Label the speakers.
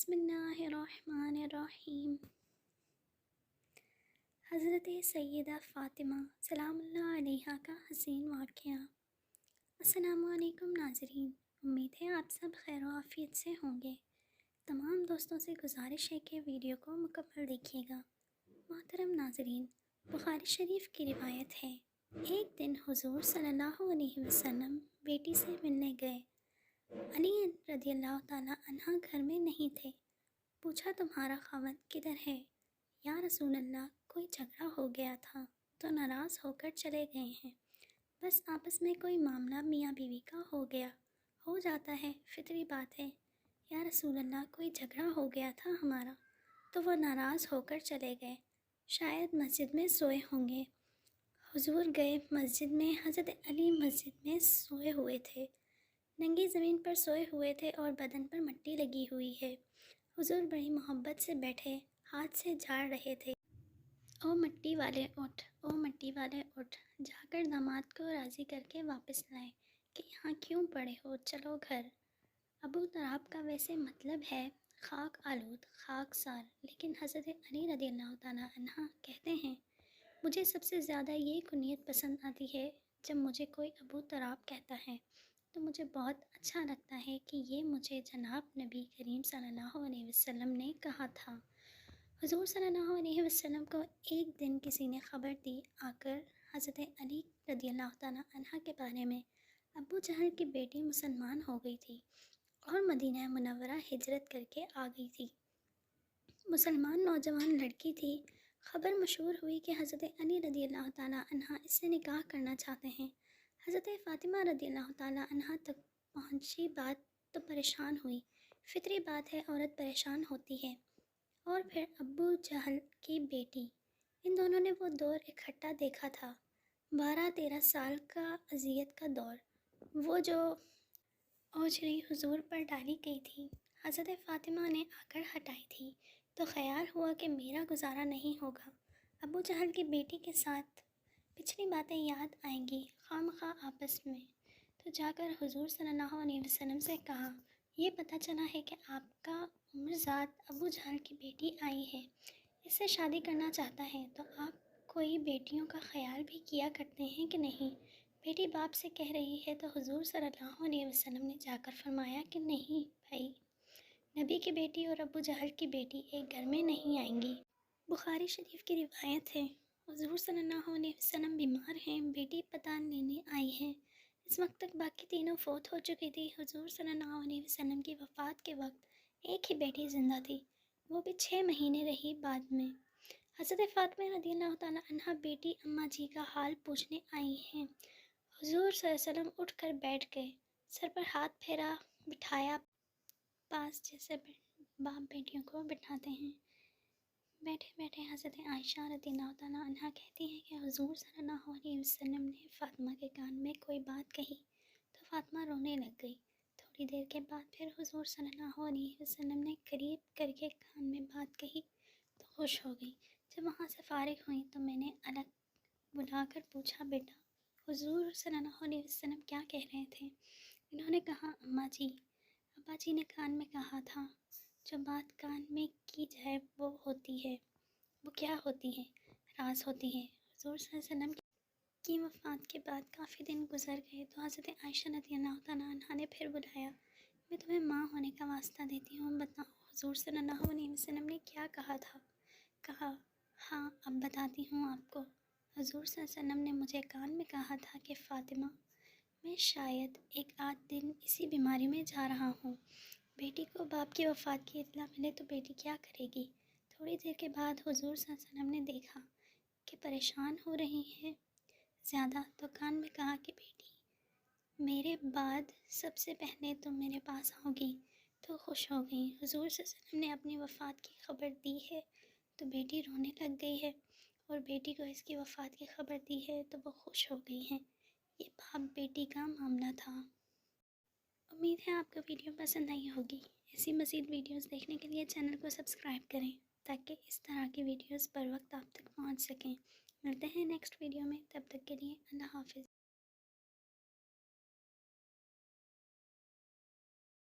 Speaker 1: بسم اللہ الرحمن الرحیم۔ حضرت سیدہ فاطمہ سلام اللہ علیہا کا حسین واقعہ۔ السلام علیکم ناظرین، امید ہے آپ سب خیر و عافیت سے ہوں گے۔ تمام دوستوں سے گزارش ہے کہ ویڈیو کو مکمل دیکھیے گا۔ محترم ناظرین، بخاری شریف کی روایت ہے، ایک دن حضور صلی اللہ علیہ وسلم بیٹی سے ملنے گئے۔ علی رضی اللہ تعالیٰ عنہ گھر میں نہیں تھے۔ پوچھا تمہارا خاوند کدھر ہے؟ یا رسول اللہ، کوئی جھگڑا ہو گیا تھا تو ناراض ہو کر چلے گئے ہیں۔ بس آپس میں کوئی معاملہ میاں بیوی کا ہو گیا، ہو جاتا ہے، فطری بات ہے۔ یا رسول اللہ، کوئی جھگڑا ہو گیا تھا ہمارا تو وہ ناراض ہو کر چلے گئے، شاید مسجد میں سوئے ہوں گے۔ حضور گئے مسجد میں، حضرت علی مسجد میں سوئے ہوئے تھے، ننگی زمین پر سوئے ہوئے تھے اور بدن پر مٹی لگی ہوئی ہے۔ حضور بڑی محبت سے بیٹھے، ہاتھ سے جھاڑ رہے تھے۔ او مٹی والے اٹھ، او مٹی والے اٹھ، جا کر داماد کو راضی کر کے واپس لائے کہ یہاں کیوں پڑے ہو، چلو گھر۔ ابو تراب کا ویسے مطلب ہے خاک آلود، خاک سار، لیکن حضرت علی رضی اللہ تعالیٰ عنہ کہتے ہیں، مجھے سب سے زیادہ یہ کنیت پسند آتی ہے۔ جب مجھے کوئی ابو تراب کہتا ہے تو مجھے بہت اچھا لگتا ہے کہ یہ مجھے جناب نبی کریم صلی اللہ علیہ وسلم نے کہا تھا۔ حضور صلی اللہ علیہ وسلم کو ایک دن کسی نے خبر دی آ کر حضرت علی رضی اللہ تعالیٰ عنہ کے بارے میں، ابو جہل کی بیٹی مسلمان ہو گئی تھی اور مدینہ منورہ ہجرت کر کے آ گئی تھی۔ مسلمان نوجوان لڑکی تھی۔ خبر مشہور ہوئی کہ حضرت علی رضی اللہ تعالیٰ عنہ اس سے نکاح کرنا چاہتے ہیں۔ حضرت فاطمہ رضی اللہ تعالیٰ عنہ تک پہنچی بات تو پریشان ہوئی، فطری بات ہے، عورت پریشان ہوتی ہے۔ اور پھر ابو جہل کی بیٹی، ان دونوں نے وہ دور اکٹھا دیکھا تھا، 12-13 سال کا اذیت کا دور، وہ جو اوجری حضور پر ڈالی گئی تھی، حضرت فاطمہ نے آ کر ہٹائی تھی، تو خیال ہوا کہ میرا گزارا نہیں ہوگا، ابو جہل کی بیٹی کے ساتھ پچھلی باتیں یاد آئیں گی خواہ مخواہ آپس میں۔ تو جا کر حضور صلی اللہ علیہ وسلم سے کہا، یہ پتہ چلا ہے کہ آپ کا عمرزاد ابو جہل کی بیٹی آئی ہے، اس سے شادی کرنا چاہتا ہے، تو آپ کوئی بیٹیوں کا خیال بھی کیا کرتے ہیں کہ نہیں؟ بیٹی باپ سے کہہ رہی ہے تو حضور صلی اللہ علیہ وسلم نے جا کر فرمایا کہ نہیں بھائی، نبی کی بیٹی اور ابو جہل کی بیٹی ایک گھر میں نہیں آئیں گی۔ بخاری شریف کی روایت ہے، حضور صلی اللہ علیہ وسلم بیمار ہیں، بیٹی پتہ لینے آئی ہے۔ اس وقت تک باقی تینوں فوت ہو چکی تھی۔ حضور صلی اللہ علیہ وسلم کی وفات کے وقت ایک ہی بیٹی زندہ تھی، وہ بھی 6 مہینے رہی بعد میں۔ حضرت فاطمہ رضی اللہ تعالیٰ عنہ بیٹی اماں جی کا حال پوچھنے آئی ہیں۔ حضور صلی اللہ علیہ وسلم اٹھ کر بیٹھ گئے، سر پر ہاتھ پھیرا، بٹھایا پاس، جیسے باپ بیٹیوں کو بٹھاتے ہیں۔ بیٹھے بیٹھے حضرت عائشہ رضی اللہ تعالیٰ عنہ کہتی ہیں کہ حضور صلی اللہ علیہ وسلم نے فاطمہ کے کان میں کوئی بات کہی تو فاطمہ رونے لگ گئی۔ تھوڑی دیر کے بعد پھر حضور صلی اللہ علیہ وسلم نے قریب کر کے کان میں بات کہی تو خوش ہو گئی۔ جب وہاں سے فارغ ہوئی تو میں نے الگ بلا کر پوچھا، بیٹا حضور صلی اللہ علیہ وسلم کیا کہہ رہے تھے؟ انہوں نے کہا، اماں جی، ابا جی نے کان میں کہا تھا، جو بات کان میں کی جائے وہ ہوتی ہے۔ وہ کیا ہوتی ہے؟ راز ہوتی ہے۔ حضور صلی اللہ علیہ وسلم کی وفات کے بعد کافی دن گزر گئے تو حضرت عائشہ رضی اللہ تعالیٰ عنہ نے پھر بلایا، میں تمہیں ماں ہونے کا واسطہ دیتی ہوں، بتاؤ حضور صلی اللہ علیہ وسلم نے کیا کہا تھا؟ کہا، ہاں اب بتاتی ہوں آپ کو۔ حضور صلی اللہ علیہ وسلم نے مجھے کان میں کہا تھا کہ فاطمہ، میں شاید ایک آدھ دن اسی بیماری میں جا رہا ہوں، بیٹی کو باپ کی وفات کی اطلاع ملے تو بیٹی کیا کرے گی؟ تھوڑی دیر کے بعد حضور صلی اللہ علیہ وسلم نے دیکھا کہ پریشان ہو رہی ہے زیادہ، تو کان میں کہا کہ بیٹی میرے بعد سب سے پہلے تو میرے پاس ہوگی، تو خوش ہو گئی۔ حضور صلی اللہ علیہ وسلم نے اپنی وفات کی خبر دی ہے تو بیٹی رونے لگ گئی ہے، اور بیٹی کو اس کی وفات کی خبر دی ہے تو وہ خوش ہو گئی ہیں۔ یہ باپ بیٹی کا معاملہ تھا۔ امید ہے آپ کو ویڈیو پسند آئی ہوگی۔ ایسی مزید ویڈیوز دیکھنے کے لیے چینل کو سبسکرائب کریں تاکہ اس طرح کی ویڈیوز پر وقت آپ تک پہنچ سکیں۔ ملتے ہیں نیکسٹ ویڈیو میں، تب تک کے لیے اللہ حافظ۔